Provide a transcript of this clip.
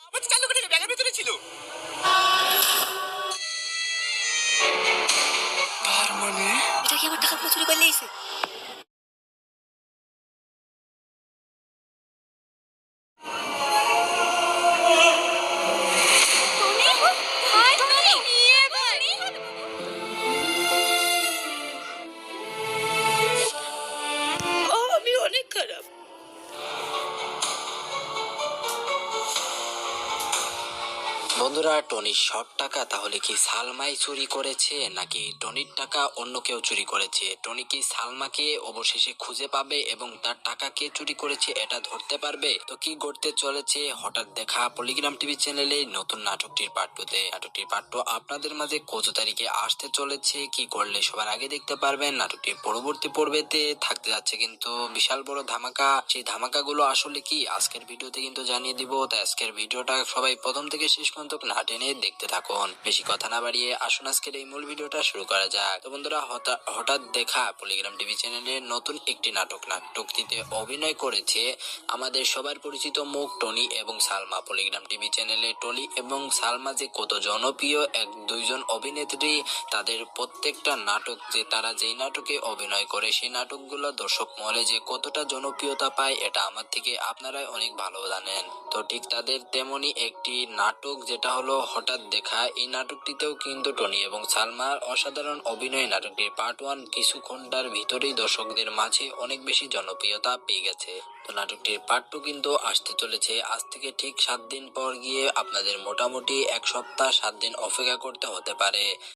আবার চালু করে ব্যাগের ভিতরে ছিল। তার মানে এটা কি আমার টাকাগুলো চুরি করে নিয়েছে? আমি অনেক খারাপ। বন্ধুরা, টনির সব টাকা তাহলে কি সালমাই চুরি করেছে নাকি টনির টাকা অন্য কেউ চুরি করেছে? টনি কি সালমাকে অবশেষে খুঁজে পাবে এবং তার টাকা কে চুরি করেছে এটা ধরতে পারবে? তো কি ঘটতে চলেছে হঠাৎ দেখা পলিগ্রাম টিভি চ্যানেলে নতুন নাটকটির পার্ট 2 তে? নাটকটির পার্ট 2 আপনাদের মাঝে কত তারিখে আসতে চলেছে, কি করলে সবার আগে দেখতে পারবেন? নাটকটির পরবর্তী পর্বেতে থাকতে যাচ্ছে কিন্তু বিশাল বড় ধামাকা। সেই ধামাকাগুলো আসলে কি আজকের ভিডিওতে কিন্তু জানিয়ে দিব। তাই আজকের ভিডিওটা সবাই প্রথম থেকে শেষ পর্যন্ত না টেনে দেখতে থাকুন। বেশি কথা না বাড়িয়ে আসুন আজকের এই মূল ভিডিওটা শুরু করা যাক। তো বন্ধুরা, হঠাৎ দেখা পলিগ্রাম টিভি চ্যানেলের নতুন একটি নাটকটিতে অভিনয় করেছে আমাদের সবার পরিচিত মুখ টনি এবং সালমা। পলিগ্রাম টিভি চ্যানেলে টনি এবং সালমা যে কত জনপ্রিয় এক দুইজন অভিনেত্রী, তাদের প্রত্যেকটা নাটক যে তারা যেই নাটকে অভিনয় করে সেই নাটকগুলো দর্শক মহলে যে কতটা জনপ্রিয়তা পায় এটা আমার থেকে আপনারাই অনেক ভালো জানেন। তো ঠিক তাদের তেমনি একটি নাটক যেটা হলো হঠাৎ দেখা, এই নাটকটিতেও কিন্তু টনি এবং সালমার অসাধারণ অভিনয় নাটকটির পার্ট 1 কিছু ঘন্টার ভিতরেই দর্শকদের মাঝে অনেক বেশি জনপ্রিয়তা পেয়ে গেছে। তো নাটকটির পার্ট 2 কিন্তু আসতে চলেছে আজ থেকে ঠিক 7 দিন পর গিয়ে। আপনাদের মোটামুটি এক সপ্তাহ 7 দিন অপেক্ষা করতে হতে পারে।